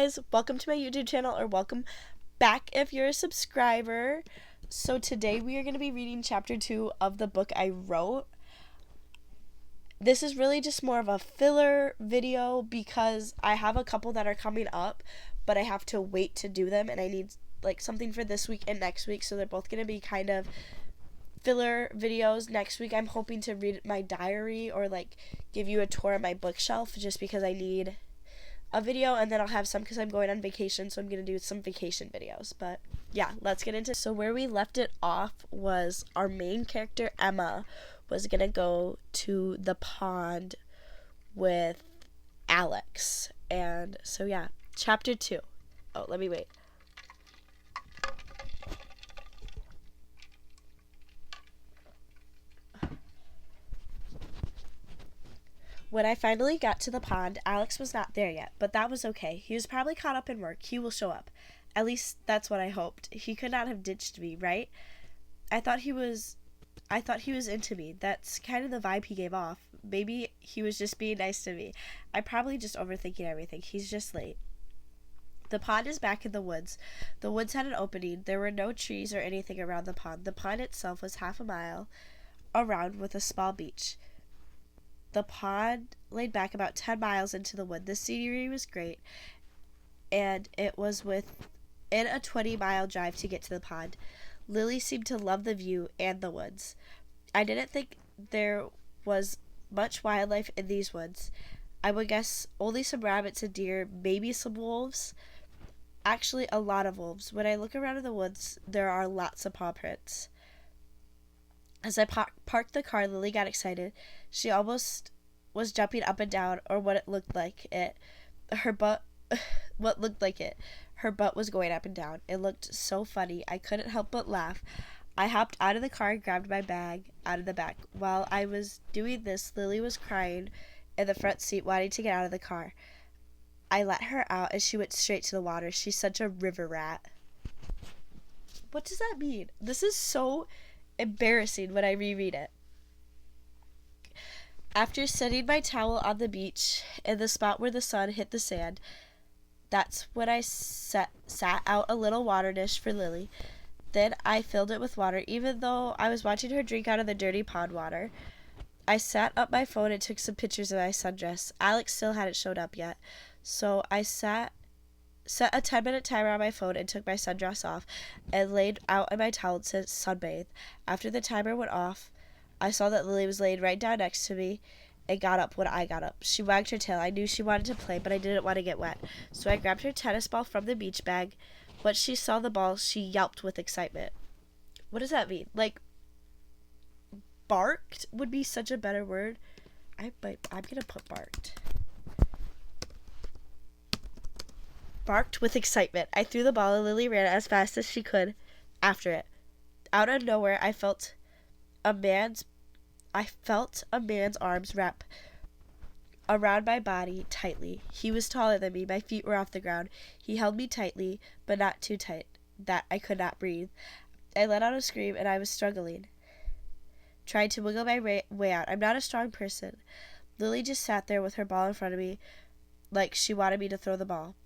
Guys, welcome to my YouTube channel, or welcome back if you're a subscriber. So today we are going to be reading chapter 2 of the book I wrote. This is really just more of a filler video because I have a couple that are coming up, but I have to wait to do them, and I need something for this week and next week, so they're both going to be kind of filler videos. Next week I'm hoping to read my diary or give you a tour of my bookshelf, just because I need a video, and then I'll have some because I'm going on vacation, so I'm going to do some vacation videos. But yeah, let's get into it. So where we left it off was our main character, Emma, was going to go to the pond with Alex. And so yeah, chapter 2. Oh, let me wait. When I finally got to the pond, Alex was not there yet, but that was okay. He was probably caught up in work. He will show up. At least that's what I hoped. He could not have ditched me, right? I thought he was into me. That's kind of the vibe he gave off. Maybe he was just being nice to me. I'm probably just overthinking everything. He's just late. The pond is back in the woods. The woods had an opening. There were no trees or anything around the pond. The pond itself was half a mile around with a small beach. The pond laid back about 10 miles into the wood. The scenery was great, and it was within a 20-mile drive to get to the pond. Lily seemed to love the view and the woods. I didn't think there was much wildlife in these woods. I would guess only some rabbits and deer, maybe some wolves. Actually, a lot of wolves. When I look around in the woods, there are lots of paw prints. As I parked the car, Lily got excited. She almost was jumping up and down, or what looked like it. Her butt was going up and down. It looked so funny. I couldn't help but laugh. I hopped out of the car and grabbed my bag out of the back. While I was doing this, Lily was crying in the front seat, wanting to get out of the car. I let her out, and she went straight to the water. She's such a river rat. What does that mean? This is so embarrassing when I reread it. After setting my towel on the beach in the spot where the sun hit the sand, that's when I sat out a little water dish for Lily. Then I filled it with water, even though I was watching her drink out of the dirty pond water. I sat up my phone and took some pictures of my sundress. Alex still hadn't showed up yet, so I set a 10-minute timer on my phone and took my sundress off and laid out in my towel to sunbathe. After the timer went off, I saw that Lily was laying right down next to me and got up when I got up. She wagged her tail. I knew she wanted to play, but I didn't want to get wet, so I grabbed her tennis ball from the beach bag. Once she saw the ball, she yelped with excitement. What does that mean? Barked would be such a better word. I'm gonna put barked. Barked with excitement. I threw the ball, and Lily ran as fast as she could after it. Out of nowhere, I felt a man's arms wrap around my body tightly. He was taller than me. My feet were off the ground. He held me tightly, but not too tight that I could not breathe. I let out a scream, and I was struggling, trying to wiggle my way out. I'm not a strong person. Lily just sat there with her ball in front of me, like she wanted me to throw the ball.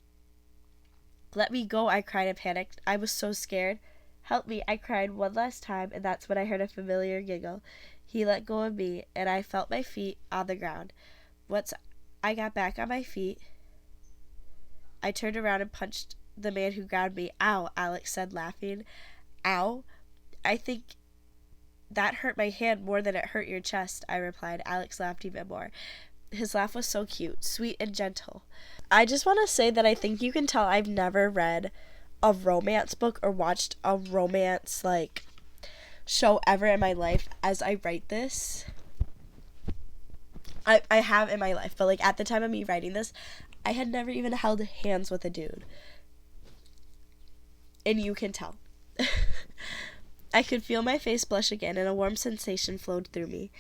Let me go, I cried and panicked. I was so scared. Help me, I cried one last time, and that's when I heard a familiar giggle. He let go of me, and I felt my feet on the ground. Once I got back on my feet, I turned around and punched the man who grabbed me. Ow, Alex said, laughing. Ow? I think that hurt my hand more than it hurt your chest, I replied. Alex laughed even more. His laugh was so cute, sweet, and gentle. I just want to say that I think you can tell I've never read a romance book or watched a romance show ever in my life as I write this. I have in my life, but at the time of me writing this, I had never even held hands with a dude. And you can tell. I could feel my face blush again, and a warm sensation flowed through me.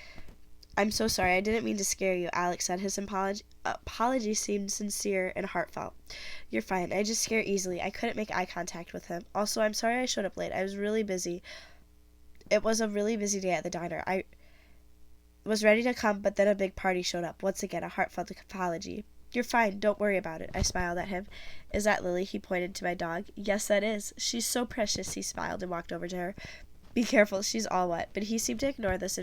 I'm so sorry, I didn't mean to scare you, Alex said. His apology seemed sincere and heartfelt. You're fine, I just scare easily. I couldn't make eye contact with him. Also, I'm sorry I showed up late. I was really busy. It was a really busy day at the diner. I was ready to come, but then a big party showed up. Once again, a heartfelt apology. You're fine. Don't worry about it. I smiled at him. Is that Lily? He pointed to my dog. Yes, that is. She's so precious. He smiled and walked over to her. Be careful. She's all wet. But he seemed to ignore this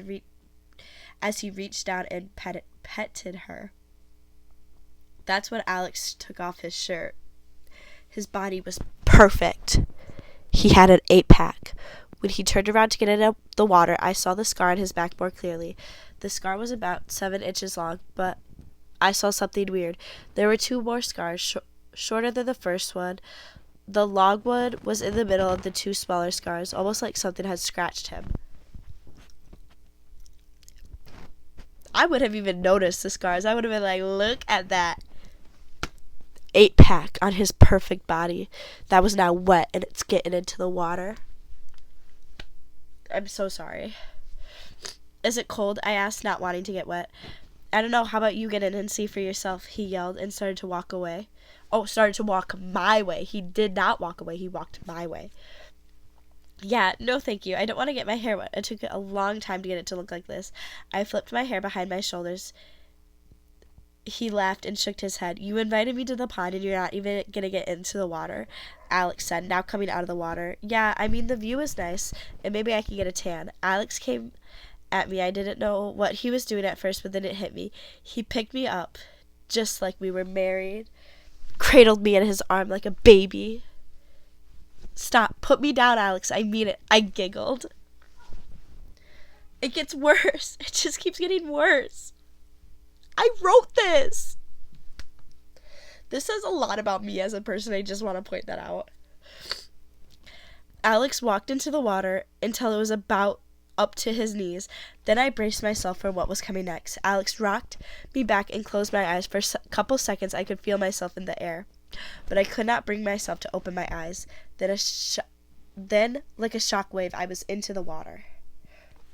as he reached down and petted her. That's when Alex took off his shirt. His body was perfect. He had an 8-pack. When he turned around to get into the water, I saw the scar on his back more clearly. The scar was about 7 inches long, but I saw something weird. There were 2 more scars, shorter than the first one. The long one was in the middle of the 2 smaller scars, almost like something had scratched him. I would have even noticed the scars. I would have been like, look at that 8-pack on his perfect body that was now wet and it's getting into the water. I'm so sorry. Is it cold? I asked, not wanting to get wet. I don't know. How about you get in and see for yourself? He yelled and started to walk away. Oh, started to walk my way. He did not walk away. He walked my way. Yeah, no thank you. I don't want to get my hair wet. It took a long time to get it to look like this. I flipped my hair behind my shoulders. He laughed and shook his head. You invited me to the pond and you're not even going to get into the water, Alex said, now coming out of the water. Yeah, I mean, the view is nice, and maybe I can get a tan. Alex came at me. I didn't know what he was doing at first, but then it hit me. He picked me up, just like we were married, cradled me in his arm like a baby. Stop. Put me down, Alex. I mean it. I giggled. It gets worse. It just keeps getting worse. I wrote this. This says a lot about me as a person. I just want to point that out. Alex walked into the water until it was about up to his knees. Then I braced myself for what was coming next. Alex rocked me back and closed my eyes. For a couple seconds, I could feel myself in the air, but I could not bring myself to open my eyes. Then, like a shock wave, I was into the water.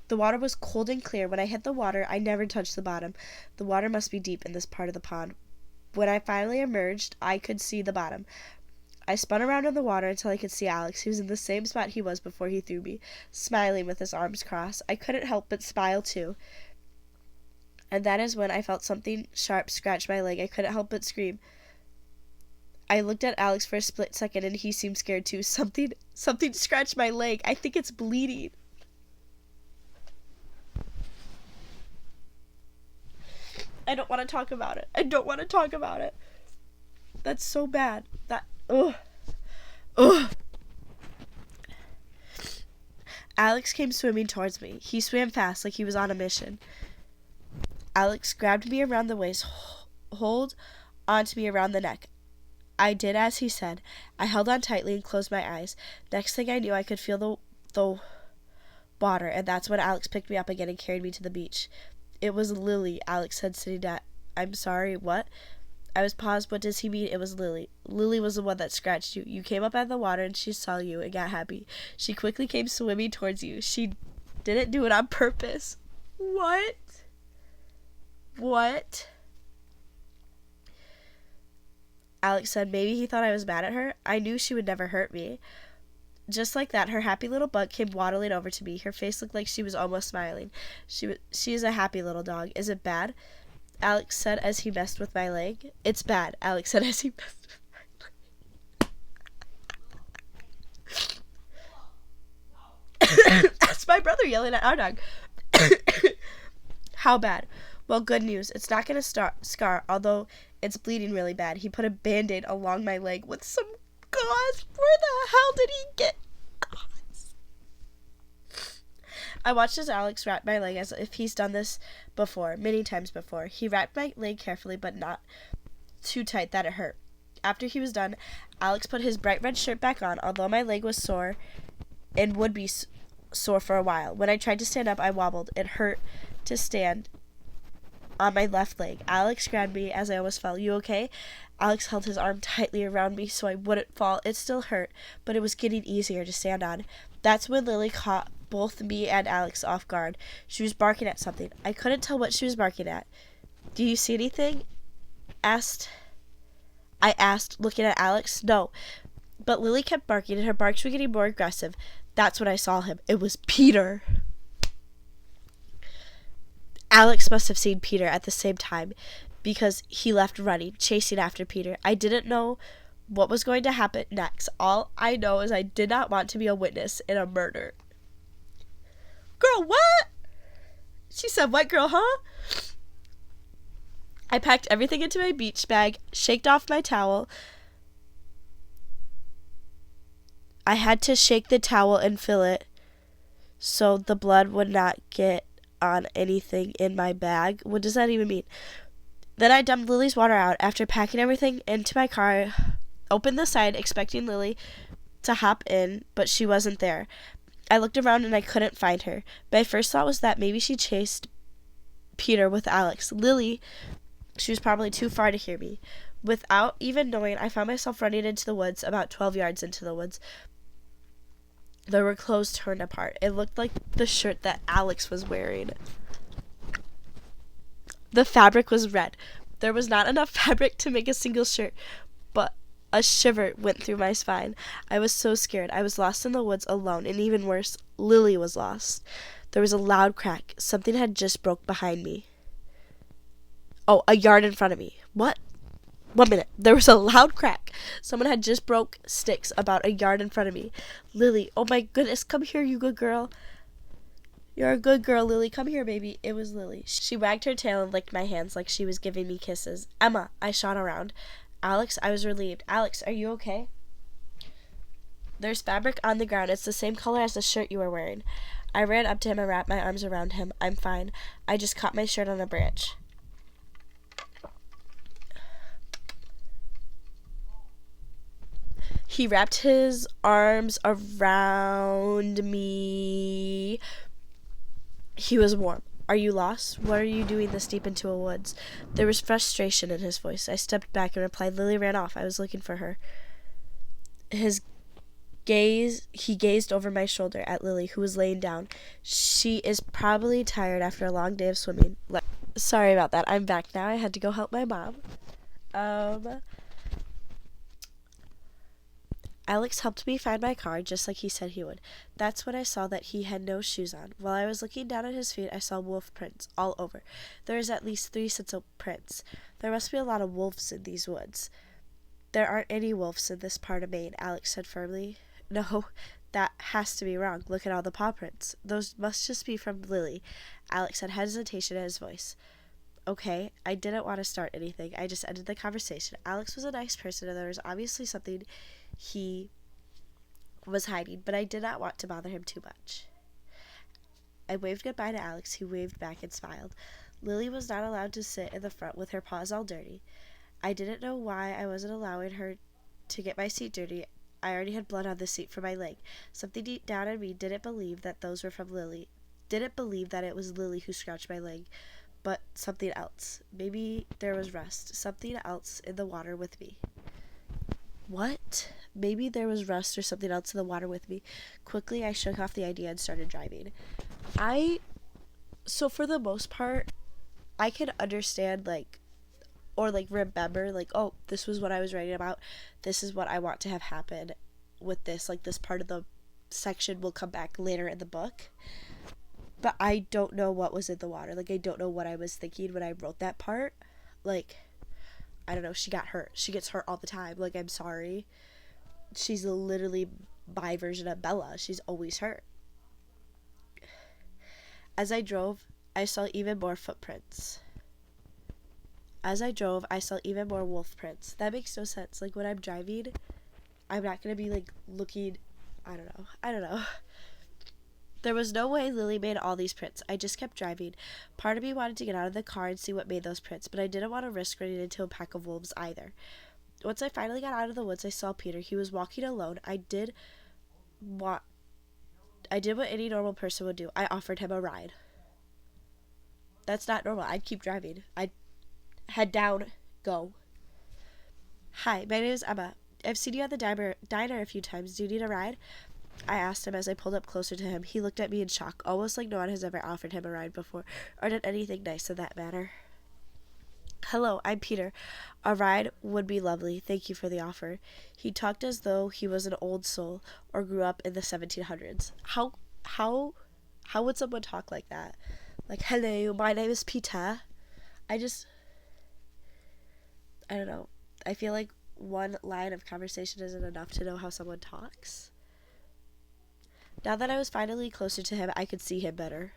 The water was cold and clear. When I hit the water, I never touched the bottom. The water must be deep in this part of the pond. When I finally emerged, I could see the bottom. I spun around in the water until I could see Alex. He was in the same spot he was before he threw me, smiling with his arms crossed. I couldn't help but smile too. And that is when I felt something sharp scratch my leg. I couldn't help but scream. I looked at Alex for a split second, and he seemed scared too. Something scratched my leg. I think it's bleeding. I don't want to talk about it. That's so bad. Ugh. Alex came swimming towards me. He swam fast, like he was on a mission. Alex grabbed me around the waist, hold onto me around the neck. I did as he said. I held on tightly and closed my eyes. Next thing I knew, I could feel the water, and that's when Alex picked me up again and carried me to the beach. It was Lily, Alex said, sitting down. I'm sorry, what? I was paused. What does he mean? It was Lily. Lily was the one that scratched you. You came up out of the water and she saw you and got happy. She quickly came swimming towards you. She didn't do it on purpose. What? Alex said, maybe he thought I was mad at her. I knew she would never hurt me. Just like that, her happy little butt came waddling over to me. Her face looked like she was almost smiling. She is a happy little dog. Is it bad? Alex said as he messed with my leg. It's bad, Alex said as he messed with my leg. That's my brother yelling at our dog. How bad? Well, good news. It's not going to scar, although it's bleeding really bad. He put a Band-Aid along my leg with some gauze. Where the hell did he get gauze? I watched as Alex wrapped my leg as if he's done this before, many times before. He wrapped my leg carefully, but not too tight that it hurt. After he was done, Alex put his bright red shirt back on, although my leg was sore and would be sore for a while. When I tried to stand up, I wobbled. It hurt to stand on my left leg. Alex grabbed me as I almost fell. You okay? Alex held his arm tightly around me so I wouldn't fall. It still hurt, but it was getting easier to stand on. That's when Lily caught both me and Alex off guard. She was barking at something. I couldn't tell what she was barking at. Do you see anything? I asked, looking at Alex. No. But Lily kept barking, and her barks were getting more aggressive. That's when I saw him. It was Peter. Alex must have seen Peter at the same time, because he left running, chasing after Peter. I didn't know what was going to happen next. All I know is I did not want to be a witness in a murder. Girl, what? She said, what, girl, huh? I packed everything into my beach bag, shaked off my towel. I had to shake the towel and fill it so the blood would not get on anything in my bag. What does that even mean? Then I dumped Lily's water out. After packing everything into my car, opened the side, expecting Lily to hop in, but she wasn't there. I looked around and I couldn't find her. My first thought was that maybe she chased Peter with Alex. Lily, she was probably too far to hear me. Without even knowing, I found myself running into the woods, about 12 yards into the woods. There were clothes torn apart. It looked like the shirt that Alex was wearing. The fabric was red. There was not enough fabric to make a single shirt, but a shiver went through my spine. I was so scared. I was lost in the woods alone, and even worse, Lily was lost. There was a loud crack. Something had just broke behind me. Oh, a yard in front of me. What? 1 minute. There was a loud crack. Someone had just broke sticks about a yard in front of me. Lily, oh my goodness, come here, you good girl. You're a good girl, Lily. Come here, baby. It was Lily. She wagged her tail and licked my hands like she was giving me kisses. Emma, I shot around. Alex, I was relieved. Alex, are you okay? There's fabric on the ground. It's the same color as the shirt you were wearing. I ran up to him and wrapped my arms around him. I'm fine. I just caught my shirt on a branch. He wrapped his arms around me. He was warm. Are you lost? What are you doing this deep into a woods? There was frustration in his voice. I stepped back and replied, Lily ran off. I was looking for her. He gazed over my shoulder at Lily, who was laying down. She is probably tired after a long day of swimming. Sorry about that. I'm back now. I had to go help my mom. Alex helped me find my car, just like he said he would. That's when I saw that he had no shoes on. While I was looking down at his feet, I saw wolf prints all over. There is at least 3 sets of prints. There must be a lot of wolves in these woods. There aren't any wolves in this part of Maine, Alex said firmly. No, that has to be wrong. Look at all the paw prints. Those must just be from Lily. Alex had hesitation in his voice. Okay, I didn't want to start anything. I just ended the conversation. Alex was a nice person, and there was obviously something he was hiding, but I did not want to bother him too much. I waved goodbye to Alex. He waved back and smiled. Lily was not allowed to sit in the front with her paws all dirty. I didn't know why I wasn't allowing her to get my seat dirty. I already had blood on the seat for my leg. Something deep down in me didn't believe that those were from Lily. Didn't believe that it was Lily who scratched my leg, but something else. Maybe there was rust. Something else in the water with me. What? Maybe there was rust or something else in the water with me. Quickly, I shook off the idea and started driving. So for the most part, I could understand, remember, oh, this was what I was writing about. This is what I want to have happen with this. This part of the section will come back later in the book. But I don't know what was in the water. I don't know what I was thinking when I wrote that part. I don't know, she got hurt. She gets hurt all the time. I'm sorry. She's literally my version of Bella. She's always hurt. As I drove, I saw even more footprints. As I drove, I saw even more wolf prints. That makes no sense. When I'm driving, I'm not going to be, looking... I don't know. There was no way Lily made all these prints. I just kept driving. Part of me wanted to get out of the car and see what made those prints, but I didn't want to risk running into a pack of wolves either. Once I finally got out of the woods, I saw Peter. He was walking alone. I did what any normal person would do. I offered him a ride. That's not normal. I'd keep driving. I'd head down, go. Hi, my name is Emma. I've seen you at the diner a few times. Do you need a ride? I asked him as I pulled up closer to him. He looked at me in shock, almost like no one has ever offered him a ride before, or done anything nice in that manner. Hello, I'm Peter. A ride would be lovely. Thank you for the offer. He talked as though he was an old soul or grew up in the 1700s. How would someone talk like that? Hello, my name is Peter. I don't know. I feel like one line of conversation isn't enough to know how someone talks. Now that I was finally closer to him, I could see him better.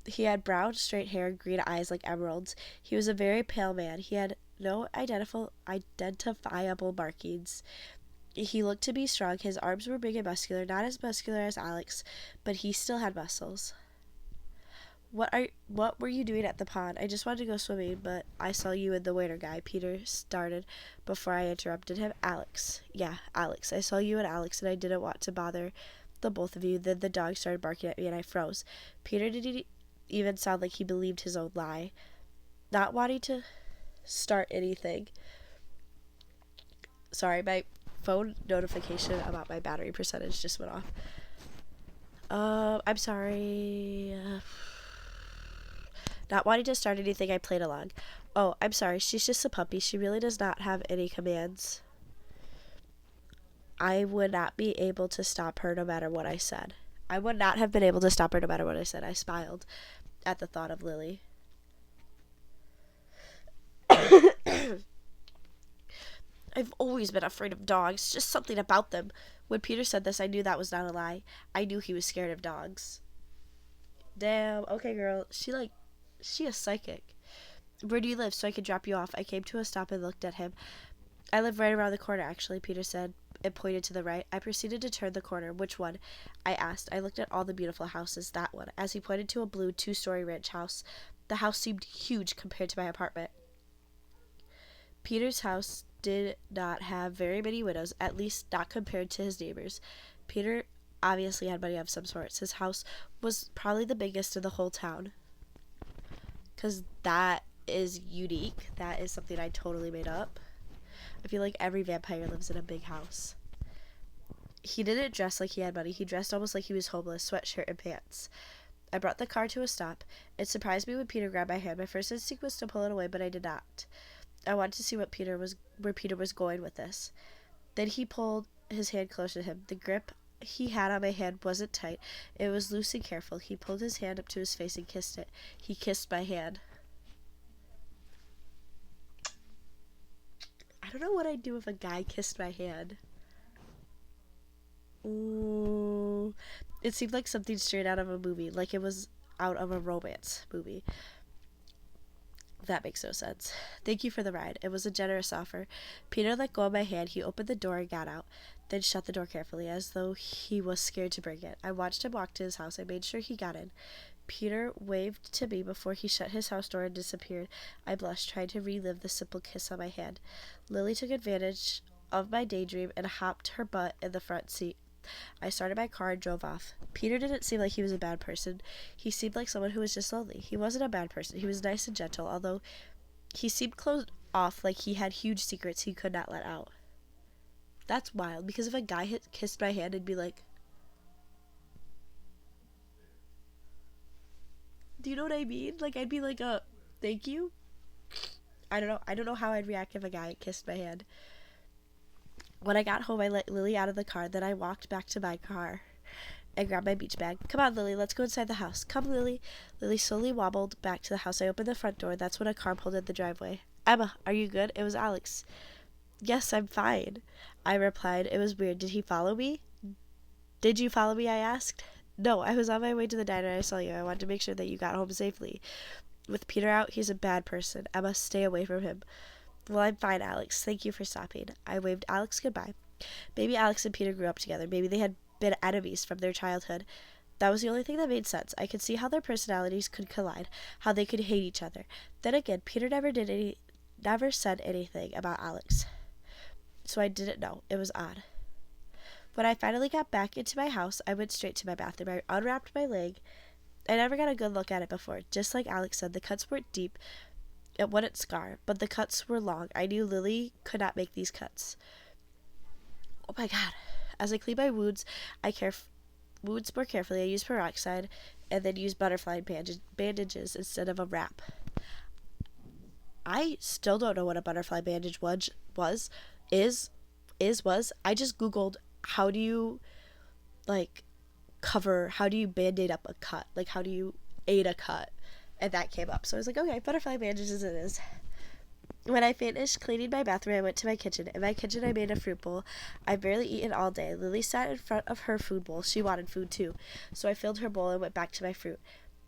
He had brown, straight hair and green eyes like emeralds. He was a very pale man. He had no identifiable markings. He looked to be strong. His arms were big and muscular, not as muscular as Alex, but he still had muscles. What were you doing at the pond? I just wanted to go swimming, but I saw you and the waiter guy. Peter started before I interrupted him. Alex. Yeah, Alex. I saw you and Alex, and I didn't want to bother the both of you. Then the dog started barking at me, and I froze. Peter didn't even sound like he believed his own lie. Not wanting to start anything. Sorry, my phone notification about my battery percentage just went off. I'm sorry. Not wanting to start anything, I played along. Oh, I'm sorry. She's just a puppy. She really does not have any commands. I would not be able to stop her no matter what I said. I would not have been able to stop her no matter what I said. I smiled at the thought of Lily. I've always been afraid of dogs. Just something about them. When Peter said this, I knew that was not a lie. I knew he was scared of dogs. Damn. Okay, girl. She is psychic. Where do you live so I could drop you off? I came to a stop and looked at him. I live right around the corner, actually, Peter said, and pointed to the right. I proceeded to turn the corner. Which one? I asked. I looked at all the beautiful houses. That one. As he pointed to a blue 2-story ranch house. The house seemed huge compared to my apartment. Peter's house did not have very many windows, at least not compared to his neighbors. Peter obviously had money of some sorts. His house was probably the biggest in the whole town. Because that is unique. That is something I totally made up. I feel like every vampire lives in a big house. He didn't dress like he had money. He dressed almost like he was homeless, sweatshirt and pants. I brought the car to a stop. It surprised me when Peter grabbed my hand. My first instinct was to pull it away, but I did not. I wanted to see where Peter was going with this. Then he pulled his hand closer to him. The grip he had on my hand wasn't tight. It was loose and careful. He pulled his hand up to his face and kissed it. He kissed my hand. I don't know what I'd do if a guy kissed my hand. Ooh. It seemed like something straight out of a movie, like it was out of a romance movie. That makes no sense. Thank you for the ride. It was a generous offer. Peter let go of my hand. He opened the door and got out, then shut the door carefully, as though he was scared to bring it. I watched him walk to his house. I made sure he got in. Peter waved to me before he shut his house door and disappeared. I blushed, trying to relive the simple kiss on my hand. Lily took advantage of my daydream and hopped her butt in the front seat. I started my car and drove off. Peter didn't seem like he was a bad person. He seemed like someone who was just lonely. He wasn't a bad person. He was nice and gentle, although he seemed closed off, like he had huge secrets he could not let out. That's wild, because if a guy kissed my hand, I'd be like, do you know what I mean? Like, I'd be like, thank you? I don't know. I don't know how I'd react if a guy kissed my hand. When I got home, I let Lily out of the car. Then I walked back to my car and grabbed my beach bag. Come on, Lily. Let's go inside the house. Come, Lily. Lily slowly wobbled back to the house. I opened the front door. That's when a car pulled in the driveway. Emma, are you good? It was Alex. Yes, I'm fine, I replied. It was weird. Did he follow me? Did you follow me? I asked. No, I was on my way to the diner. I saw you. I wanted to make sure that you got home safely. With Peter out, he's a bad person. Emma, stay away from him. Well, I'm fine, Alex. Thank you for stopping. I waved Alex goodbye. Maybe Alex and Peter grew up together. Maybe they had been enemies from their childhood. That was the only thing that made sense. I could see how their personalities could collide, how they could hate each other. Then again, Peter never said anything about Alex. So I didn't know. It was odd. When I finally got back into my house, I went straight to my bathroom. I unwrapped my leg. I never got a good look at it before. Just like Alex said, the cuts weren't deep. It wouldn't scar, but the cuts were long. I knew Lily could not make these cuts. Oh my god. As I cleaned my wounds, wounds more carefully. I used peroxide and then used butterfly bandages instead of a wrap. I still don't know what a butterfly bandage was. I just Googled how do you how do you band-aid up a cut? Like, how do you aid a cut? And that came up. So I was like, okay, butterfly bandages it is. When I finished cleaning my bathroom, I went to my kitchen. In my kitchen, I made a fruit bowl. I've barely eaten all day. Lily sat in front of her food bowl. She wanted food too. So I filled her bowl and went back to my fruit.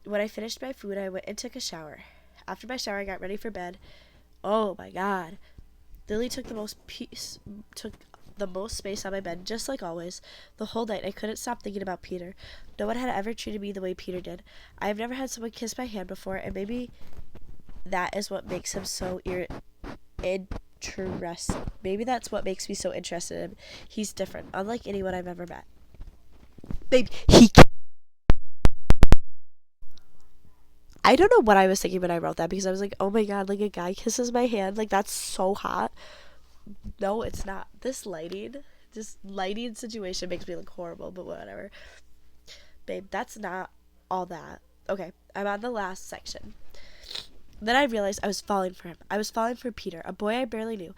When I finished my food, I went and took a shower. After my shower, I got ready for bed. Oh my god. Lily took the most space on my bed, just like always. The whole night, I couldn't stop thinking about Peter. No one had ever treated me the way Peter did. I have never had someone kiss my hand before, and maybe that is what makes him so interesting. Maybe that's what makes me so interested in him. He's different, unlike anyone I've ever met. Babe, I don't know what I was thinking when I wrote that, because I was like, oh my god, like a guy kisses my hand, like that's so hot. No, it's not. This lighting situation makes me look horrible, but whatever. Babe, that's not all that. Okay, I'm on the last section. Then I realized I was falling for him. I was falling for Peter, a boy I barely knew.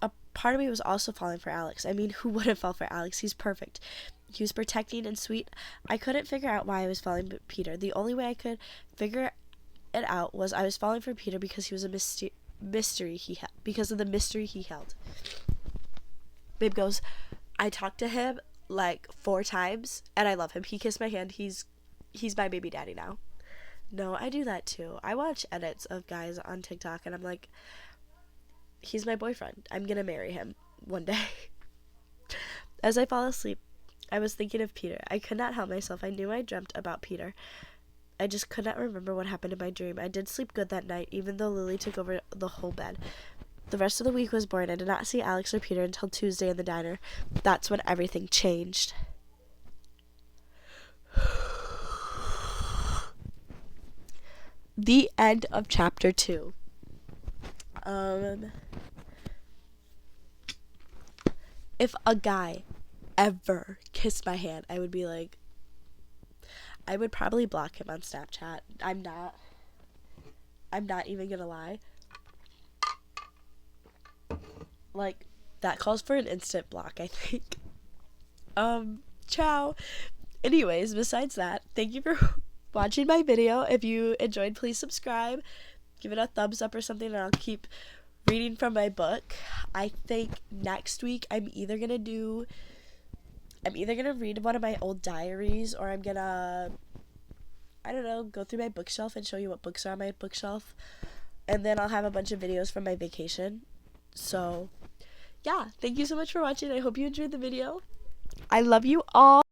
A part of me was also falling for Alex. I mean, who wouldn't fall for Alex? He's perfect. He was protecting and sweet. I couldn't figure out why I was falling for Peter. The only way I could figure it out was I was falling for Peter because he was a mystery he held. Because of the mystery he held. Babe goes, I talked to him like 4 times, and I love him. He kissed my hand. He's my baby daddy now. No, I do that too. I watch edits of guys on TikTok, and I'm like, he's my boyfriend. I'm gonna marry him one day. As I fall asleep, I was thinking of Peter. I could not help myself. I knew I dreamt about Peter. I just could not remember what happened in my dream. I did sleep good that night, even though Lily took over the whole bed. The rest of the week was boring. I did not see Alex or Peter until Tuesday in the diner. That's when everything changed. The end of chapter 2. If a guy ever kissed my hand, I would be like, I would probably block him on Snapchat. I'm not even gonna lie. Like, that calls for an instant block, I think. Ciao. Anyways, besides that, thank you for watching my video. If you enjoyed, please subscribe, give it a thumbs up or something, and I'll keep reading from my book. I think next week I'm either gonna read one of my old diaries, or I'm gonna, I don't know, go through my bookshelf and show you what books are on my bookshelf, and then I'll have a bunch of videos from my vacation. So yeah, thank you so much for watching. I hope you enjoyed the video. I love you all.